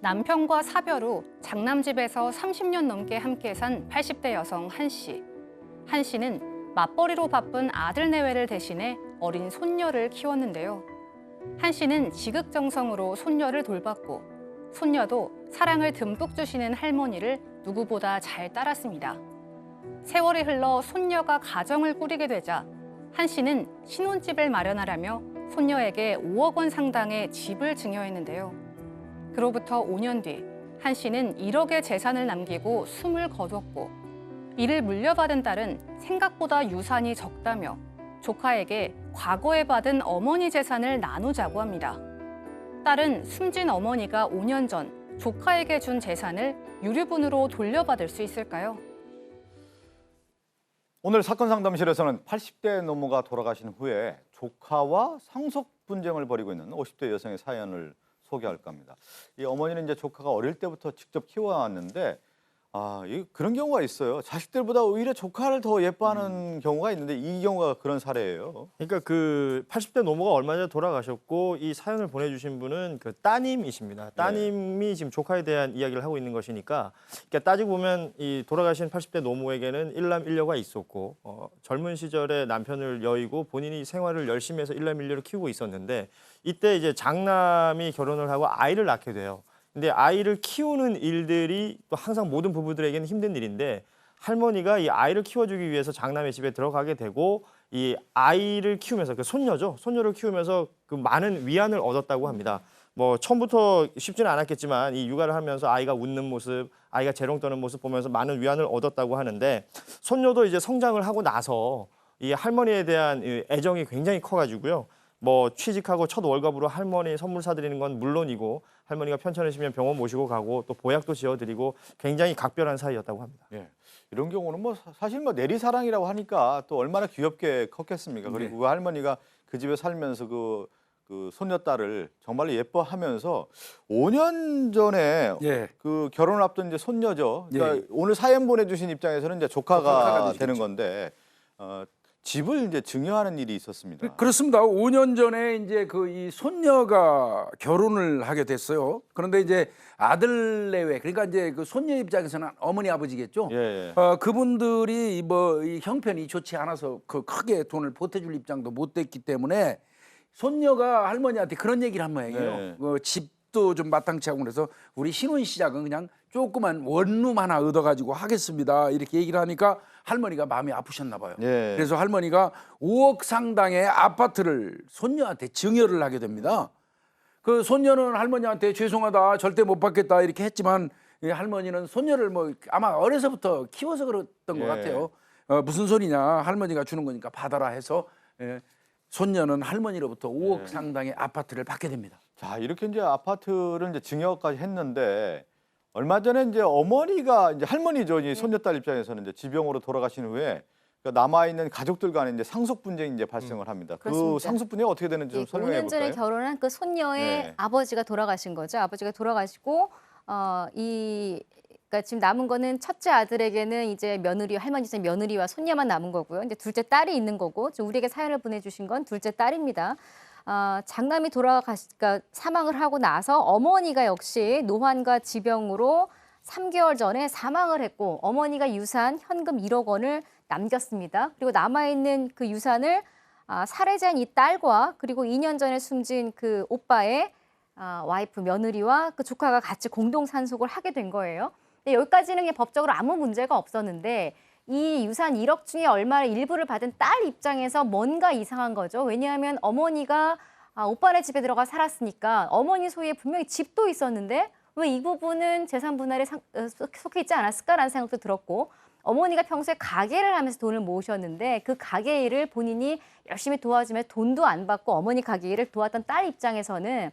남편과 사별 후 장남집에서 30년 넘게 함께 산 80대 여성 한 씨. 한 씨는 맞벌이로 바쁜 아들 내외를 대신해 어린 손녀를 키웠는데요. 한 씨는 지극정성으로 손녀를 돌봤고 손녀도 사랑을 듬뿍 주시는 할머니를 누구보다 잘 따랐습니다. 세월이 흘러 손녀가 가정을 꾸리게 되자 한 씨는 신혼집을 마련하라며 손녀에게 5억 원 상당의 집을 증여했는데요. 그로부터 5년 뒤 한 씨는 1억의 재산을 남기고 숨을 거뒀고 이를 물려받은 딸은 생각보다 유산이 적다며 조카에게 과거에 받은 어머니 재산을 나누자고 합니다. 딸은 숨진 어머니가 5년 전 조카에게 준 재산을 유류분으로 돌려받을 수 있을까요? 오늘 사건 상담실에서는 80대 노모가 돌아가신 후에 조카와 상속 분쟁을 벌이고 있는 50대 여성의 사연을 소개할까 합니다. 이 어머니는 이제 조카가 어릴 때부터 직접 키워왔는데 그런 경우가 있어요. 자식들보다 오히려 조카를 더 예뻐하는 경우가 있는데 이 경우가 그런 사례예요. 그러니까 그 80대 노모가 얼마 전에 돌아가셨고 이 사연을 보내주신 분은 그 따님이십니다. 따님이 지금 조카에 대한 이야기를 하고 있는 것이니까 그러니까 따지고 보면 이 돌아가신 80대 노모에게는 일남 일녀가 있었고 젊은 시절에 남편을 여의고 본인이 생활을 열심히 해서 일남 일녀를 키우고 있었는데 이때 이제 장남이 결혼을 하고 아이를 낳게 돼요. 근데 아이를 키우는 일들이 또 항상 모든 부부들에게는 힘든 일인데 할머니가 이 아이를 키워주기 위해서 장남의 집에 들어가게 되고 이 아이를 키우면서 그 손녀죠. 손녀를 키우면서 그 많은 위안을 얻었다고 합니다. 뭐 처음부터 쉽지는 않았겠지만 이 육아를 하면서 아이가 웃는 모습, 아이가 재롱 떠는 모습 보면서 많은 위안을 얻었다고 하는데 손녀도 이제 성장을 하고 나서 이 할머니에 대한 애정이 굉장히 커가지고요. 뭐 취직하고 첫 월급으로 할머니 선물 사드리는 건 물론이고 할머니가 편찮으시면 병원 모시고 가고 또 보약도 지어드리고 굉장히 각별한 사이였다고 합니다. 예. 이런 경우는 뭐 사실 뭐 내리사랑이라고 하니까 또 얼마나 귀엽게 컸겠습니까? 그리고 그 할머니가 그 집에 살면서 그 손녀딸을 정말로 예뻐하면서 5년 전에 그 결혼을 앞둔 이제 손녀죠. 그러니까 오늘 사연 보내주신 입장에서는 이제 조카가 되는 건데 집을 이제 증여하는 일이 있었습니다. 그렇습니다. 5년 전에 이제 이 손녀가 결혼을 하게 됐어요. 그런데 이제 아들 내외, 그러니까 이제 그 손녀 입장에서는 어머니 아버지겠죠. 그분들이 이 형편이 좋지 않아서 그 크게 돈을 보태줄 입장도 못 됐기 때문에 손녀가 할머니한테 그런 얘기를 한 모양이에요. 집도 좀 마땅치 않고 그래서 우리 신혼 시작은 그냥 조그만 원룸 하나 얻어가지고 하겠습니다. 이렇게 얘기를 하니까 할머니가 마음이 아프셨나 봐요. 그래서 할머니가 5억 상당의 아파트를 손녀한테 증여를 하게 됩니다. 그 손녀는 할머니한테 죄송하다, 절대 못 받겠다 이렇게 했지만 이 할머니는 손녀를 아마 어려서부터 키워서 그랬던 것 같아요. 무슨 소리냐, 할머니가 주는 거니까 받아라 해서 손녀는 할머니로부터 5억 상당의 아파트를 받게 됩니다. 자, 이렇게 이제 아파트를 이제 증여까지 했는데 얼마 전에 이제 어머니가 이제 할머니죠. 이 손녀딸 입장에서는 이제 지병으로 돌아가신 후에 남아 있는 가족들 간에 이제 상속 분쟁이 이제 발생을 합니다. 그렇습니다. 그 상속 분쟁이 어떻게 되는지 좀 설명해 5년 전에 볼까요? 결혼한 그 손녀의 아버지가 돌아가신 거죠. 아버지가 돌아가시고 그러니까 지금 남은 거는 첫째 아들에게는 이제 며느리, 할머니 집 며느리와 손녀만 남은 거고요. 이제 둘째 딸이 있는 거고, 지금 우리에게 사연을 보내주신 건 둘째 딸입니다. 장남이 그러니까 사망을 하고 나서 어머니가 역시 노환과 지병으로 3개월 전에 사망을 했고 어머니가 유산 현금 1억 원을 남겼습니다. 그리고 남아있는 그 유산을 살해자인 이 딸과 그리고 2년 전에 숨진 그 오빠의 와이프 며느리와 그 조카가 같이 공동 산속을 하게 된 거예요. 근데 여기까지는 그냥 법적으로 아무 문제가 없었는데 이 유산 1억 중에 얼마를 일부를 받은 딸 입장에서 뭔가 이상한 거죠. 왜냐하면 어머니가 오빠네 집에 들어가 살았으니까 어머니 소유에 분명히 집도 있었는데 왜 이 부분은 재산 분할에 속해 있지 않았을까라는 생각도 들었고, 어머니가 평소에 가게를 하면서 돈을 모으셨는데 그 가게 일을 본인이 열심히 도와주면 돈도 안 받고 어머니 가게 일을 도왔던 딸 입장에서는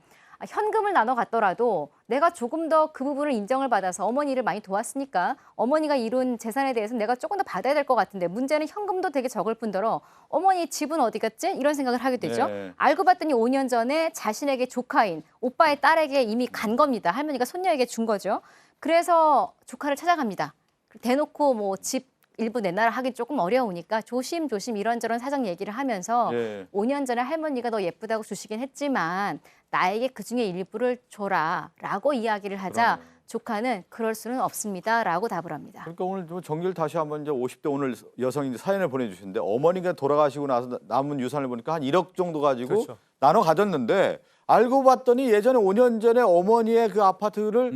현금을 나눠 갔더라도 내가 조금 더 그 부분을 인정을 받아서 어머니를 많이 도왔으니까 어머니가 이룬 재산에 대해서 내가 조금 더 받아야 될 것 같은데 문제는 현금도 되게 적을 뿐더러 어머니 집은 어디 갔지? 이런 생각을 하게 되죠. 알고 봤더니 5년 전에 자신에게 조카인 오빠의 딸에게 이미 간 겁니다. 할머니가 손녀에게 준 거죠. 그래서 조카를 찾아갑니다. 대놓고 집 일부 내놔라 하기 조금 어려우니까 조심조심 이런저런 사정 얘기를 하면서 예. 5년 전에 할머니가 너 예쁘다고 주시긴 했지만 나에게 그중에 일부를 줘라라고 이야기를 하자 그러네. 조카는 그럴 수는 없습니다라고 답을 합니다. 그러니까 오늘 좀 정리를 다시 한번 이제 50대 오늘 여성이 사연을 보내주셨는데 어머니가 돌아가시고 나서 남은 유산을 보니까 한 1억 정도 가지고 그렇죠. 나눠 가졌는데 알고 봤더니 예전에 5년 전에 어머니의 그 아파트를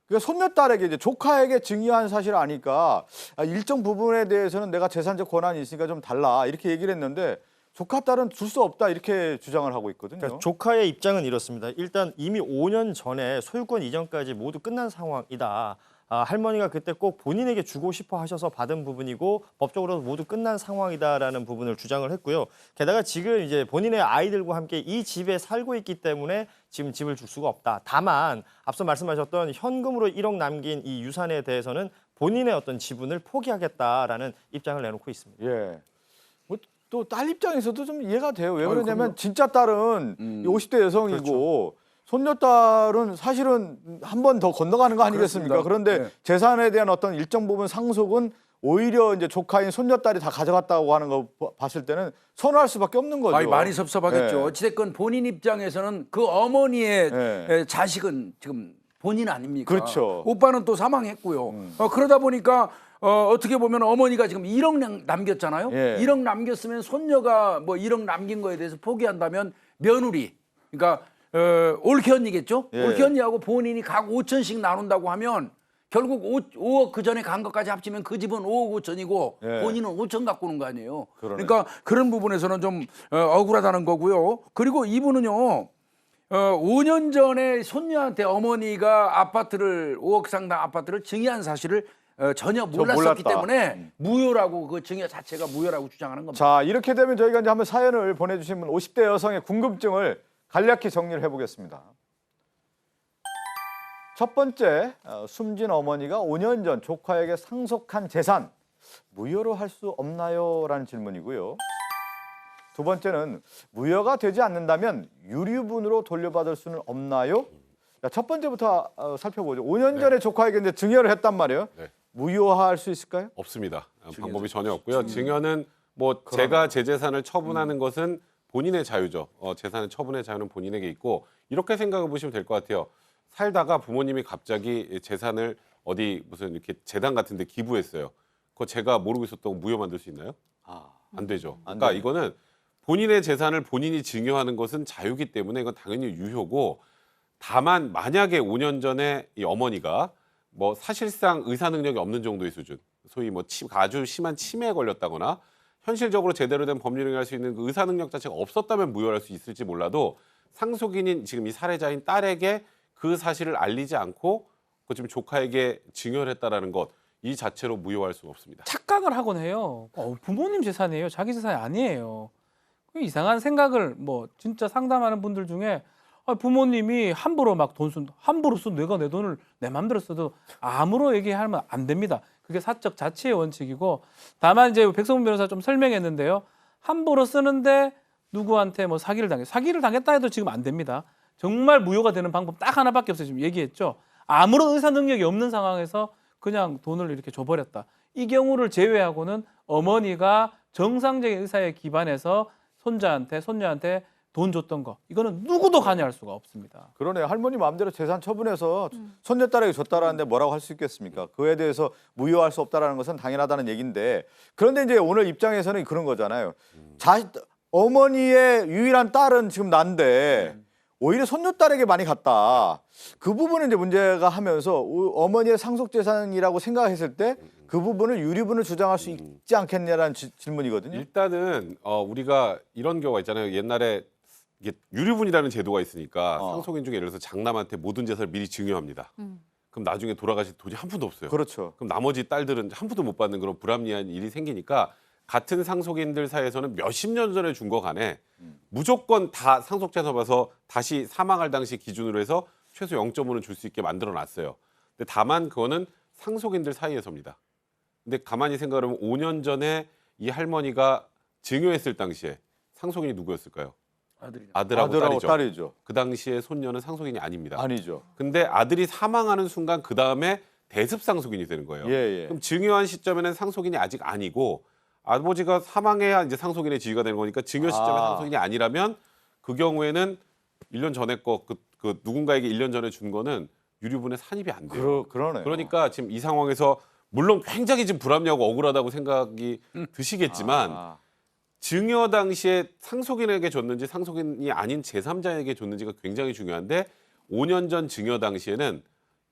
그러니까 손녀딸에게 이제 조카에게 증여한 사실을 아니까 일정 부분에 대해서는 내가 재산적 권한이 있으니까 좀 달라 이렇게 얘기를 했는데 조카 딸은 줄 수 없다 이렇게 주장을 하고 있거든요. 그러니까 조카의 입장은 이렇습니다. 일단 이미 5년 전에 소유권 이전까지 모두 끝난 상황이다. 할머니가 그때 꼭 본인에게 주고 싶어 하셔서 받은 부분이고 법적으로 모두 끝난 상황이다라는 부분을 주장을 했고요. 게다가 지금 이제 본인의 아이들과 함께 이 집에 살고 있기 때문에 지금 집을 줄 수가 없다. 다만 앞서 말씀하셨던 현금으로 1억 남긴 이 유산에 대해서는 본인의 어떤 지분을 포기하겠다라는 입장을 내놓고 있습니다. 예. 뭐 또 딸 입장에서도 좀 이해가 돼요. 왜 아유, 그러냐면 그럼요. 진짜 딸은 50대 여성이고 손녀딸은 사실은 한 번 더 건너가는 거 아니겠습니까? 그렇습니다. 그런데 네. 재산에 대한 어떤 일정 부분 상속은 오히려 이제 조카인 손녀딸이 다 가져갔다고 하는 거 봤을 때는 선호할 수밖에 없는 거죠. 아니, 많이 섭섭하겠죠. 네. 어찌됐건 본인 입장에서는 그 어머니의 네. 자식은 지금 본인 아닙니까? 그렇죠. 오빠는 또 사망했고요. 그러다 보니까 어떻게 보면 어머니가 지금 1억 남겼잖아요. 예. 1억 남겼으면 손녀가 뭐 1억 남긴 거에 대해서 포기한다면 며느리, 그러니까 올케 언니겠죠? 예. 올케 언니하고 본인이 각 5천씩 나눈다고 하면 결국 5억 그 전에 간 것까지 합치면 그 집은 5억 5천이고 예. 본인은 5천 갖고 오는 거 아니에요. 그러네. 그러니까 그런 부분에서는 좀 억울하다는 거고요. 그리고 이분은요. 5년 전에 손녀한테 어머니가 아파트를 5억 상당 아파트를 증여한 사실을 전혀 몰랐었기 몰랐다. 때문에 무효라고 그 증여 자체가 무효라고 주장하는 겁니다. 자, 이렇게 되면 저희가 이제 한번 사연을 보내주신 분 50대 여성의 궁금증을 간략히 정리를 해보겠습니다. 첫 번째, 숨진 어머니가 5년 전 조카에게 상속한 재산 무효로 할 수 없나요? 라는 질문이고요. 두 번째는 무효가 되지 않는다면 유류분으로 돌려받을 수는 없나요? 자, 첫 번째부터 살펴보죠. 5년 전에 조카에게 이제 증여를 했단 말이에요. 네. 무효화할 수 있을까요? 없습니다. 방법이 전혀 없고요. 증여는 뭐 제가 제 재산을 처분하는 것은 본인의 자유죠. 재산의 처분의 자유는 본인에게 있고 이렇게 생각해 보시면 될 것 같아요. 살다가 부모님이 갑자기 재산을 어디 무슨 이렇게 재단 같은 데 기부했어요. 그거 제가 모르고 있었던 거 무효 만들 수 있나요? 안 되죠. 그러니까 이거는 본인의 재산을 본인이 증여하는 것은 자유기 때문에 이건 당연히 유효고 다만 만약에 5년 전에 이 어머니가 뭐 사실상 의사 능력이 없는 정도의 수준, 소위 뭐 아주 심한 치매에 걸렸다거나 현실적으로 제대로 된 법률 행위를 할 수 있는 그 의사 능력 자체가 없었다면 무효할 수 있을지 몰라도 상속인인 지금 이 살해자인 딸에게 그 사실을 알리지 않고 그 지금 조카에게 증여를 했다라는 것 이 자체로 무효할 수는 없습니다. 착각을 하곤 해요. 부모님 재산이에요. 자기 재산이 아니에요. 이상한 생각을 뭐 진짜 상담하는 분들 중에 부모님이 함부로 막 돈 쓴, 함부로 쓴 내가 내 돈을 내 맘대로 써도 아무로 얘기하면 안 됩니다. 그게 사적 자치의 원칙이고 다만 이제 백성문 변호사 좀 설명했는데요. 함부로 쓰는데 누구한테 뭐 사기를 당했다 해도 지금 안 됩니다. 정말 무효가 되는 방법 딱 하나밖에 없어요. 지금 얘기했죠. 아무런 의사 능력이 없는 상황에서 그냥 돈을 이렇게 줘버렸다. 이 경우를 제외하고는 어머니가 정상적인 의사에 기반해서 손자한테 손녀한테 돈 줬던 거 이거는 누구도 관여할 수가 없습니다. 그러네요. 할머니 마음대로 재산 처분해서 손녀딸에게 줬다라는데 뭐라고 할 수 있겠습니까? 그에 대해서 무효할 수 없다라는 것은 당연하다는 얘기인데 그런데 이제 오늘 입장에서는 그런 거잖아요. 어머니의 유일한 딸은 지금 난데 오히려 손녀딸에게 많이 갔다. 그 부분은 이제 문제가 하면서 어머니의 상속 재산이라고 생각했을 때 그 부분을 유류분을 주장할 수 있지 않겠냐라는 질문이거든요. 일단은 우리가 이런 경우가 있잖아요. 옛날에 이게 유류분이라는 제도가 있으니까 상속인 중에 예를 들어서 장남한테 모든 재산을 미리 증여합니다. 그럼 나중에 돌아가실 돈이 한 푼도 없어요. 그렇죠. 그럼 나머지 딸들은 한 푼도 못 받는 그런 불합리한 일이 생기니까 같은 상속인들 사이에서는 몇십 년 전에 준 거 간에 무조건 다 상속재산 봐서 다시 사망할 당시 기준으로 해서 최소 0.5는 줄 수 있게 만들어 놨어요. 근데 다만 그거는 상속인들 사이에서입니다. 근데 가만히 생각하면 5년 전에 이 할머니가 증여했을 당시에 상속인이 누구였을까요? 아들하고 딸이죠. 그 당시에 손녀는 상속인이 아닙니다. 아니죠. 근데 아들이 사망하는 순간 그 다음에 대습상속인이 되는 거예요. 예, 예. 그럼 증여한 시점에는 상속인이 아직 아니고 아버지가 사망해야 이제 상속인의 지위가 되는 거니까 증여 시점에 상속인이 아니라면 그 경우에는 1년 전에 그 누군가에게 1년 전에 준 거는 유류분에 산입이 안 돼요. 그러네요. 그러니까 지금 이 상황에서 물론 굉장히 지금 불합리하고 억울하다고 생각이 드시겠지만 증여 당시에 상속인에게 줬는지 상속인이 아닌 제3자에게 줬는지가 굉장히 중요한데 5년 전 증여 당시에는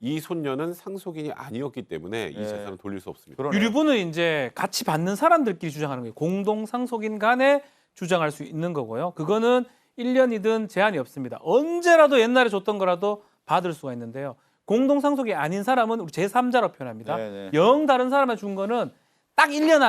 이 손녀는 상속인이 아니었기 때문에 이 재산을 돌릴 수 없습니다. 그러네요. 유류분은 이제 같이 받는 사람들끼리 주장하는 거예요. 공동 상속인 간에 주장할 수 있는 거고요. 그거는 1년이든 제한이 없습니다. 언제라도 옛날에 줬던 거라도 받을 수가 있는데요. 공동 상속이 아닌 사람은 우리 제3자로 표현합니다. 네네. 영 다른 사람한테 준 거는 딱 1년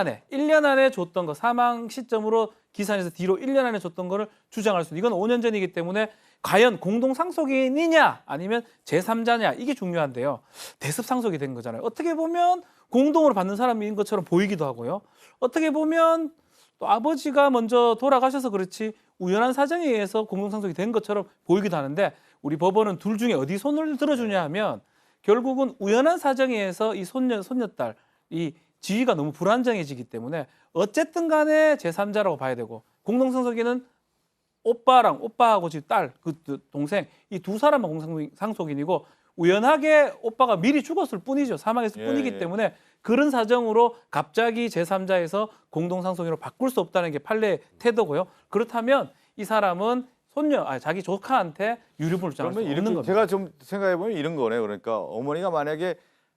안에 줬던 거 사망 시점으로 기산해서 뒤로 1년 안에 줬던 거를 주장할 수 있는 이건 5년 전이기 때문에 과연 공동 상속인이냐 아니면 제3자냐 이게 중요한데요. 대습 상속이 된 거잖아요. 어떻게 보면 공동으로 받는 사람인 것처럼 보이기도 하고요. 어떻게 보면 또 아버지가 먼저 돌아가셔서 그렇지 우연한 사정에 의해서 공동 상속이 된 것처럼 보이기도 하는데 우리 법원은 둘 중에 어디 손을 들어주냐 하면 결국은 우연한 사정에 의해서 이 손녀딸 이 지위가 너무 불안정해지기 때문에 어쨌든 간에 제3자라고 봐야 되고 공동 상속인은 오빠하고 지금 딸, 그 동생 이 두 사람만 공동 상속인이고 우연하게 오빠가 미리 죽었을 뿐이죠. 사망했을 뿐이기 때문에 그런 사정으로 갑자기 제3자에서 공동 상속인으로 바꿀 수 없다는 게 판례의 태도고요. 그렇다면 이 사람은 자기 조카한테 유류분을 주장할 수 그러면 없는 겁니다. 제가 좀 생각해 보면 이런 거네요. 그러니까 어머니가 만약에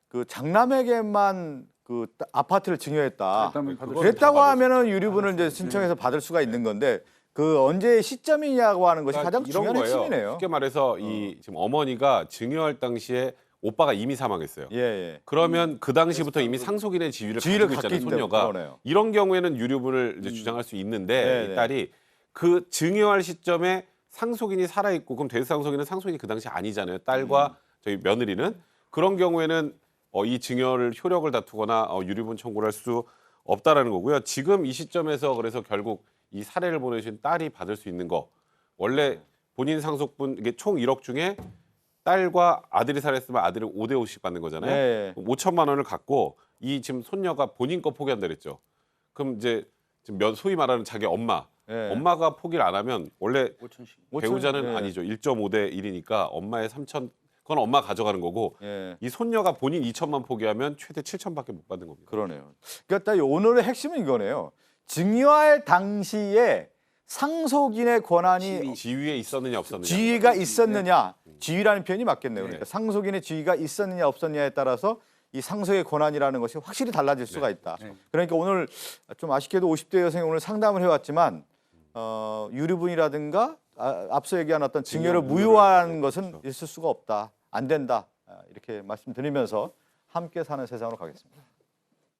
그 장남에게만 그 아파트를 증여했다. 그랬다고 하면은 유류분을 이제 신청해서 받을 수가 있는 건데 그 언제 시점이냐고 하는 것이 가장 이런 중요한 거예요. 핵심이네요. 쉽게 말해서 이 지금 어머니가 증여할 당시에 오빠가 이미 사망했어요. 예. 그러면 그 당시부터 이미 상속인의 지위를 가지고 있잖아요, 손녀가. 그러네요. 이런 경우에는 유류분을 이제 주장할 수 있는데 네네. 이 딸이 그 증여할 시점에 상속인이 살아있고 그럼 대상속인은 상속인이 그 당시 아니잖아요. 딸과 저희 며느리는. 그런 경우에는 이 증여를 효력을 다투거나 유류분 청구를 할 수 없다라는 거고요. 지금 이 시점에서 그래서 결국 이 사례를 보내주신 딸이 받을 수 있는 거 원래 본인 상속분 이게 총 1억 중에 딸과 아들이 살았으면 아들은 5대5씩 받는 거잖아요. 네. 5천만 원을 갖고 이 지금 손녀가 본인 거 포기한다 그랬죠. 그럼 이제 지금 소위 말하는 자기 엄마가 포기를 안 하면 원래 배우자는 아니죠. 1.5대 1이니까 엄마의 3천 그건 엄마 가져가는 거고 이 손녀가 본인 2천만 포기하면 최대 7천밖에 못 받는 겁니다. 그러네요. 그러니까 딱 오늘의 핵심은 이거네요. 증여할 당시에 상속인의 권한이 지위에 있었느냐 없었느냐. 지위가 있었느냐, 지위라는 표현이 맞겠네요. 그러니까 상속인의 지위가 있었느냐 없었느냐에 따라서 이 상속의 권한이라는 것이 확실히 달라질 수가 있다. 그러니까 오늘 좀 아쉽게도 50대 여성이 오늘 상담을 해왔지만 유류분이라든가 앞서 얘기한 어떤 증여를 무효화하는 것은 있을 수가 없다, 안 된다 이렇게 말씀드리면서 함께 사는 세상으로 가겠습니다.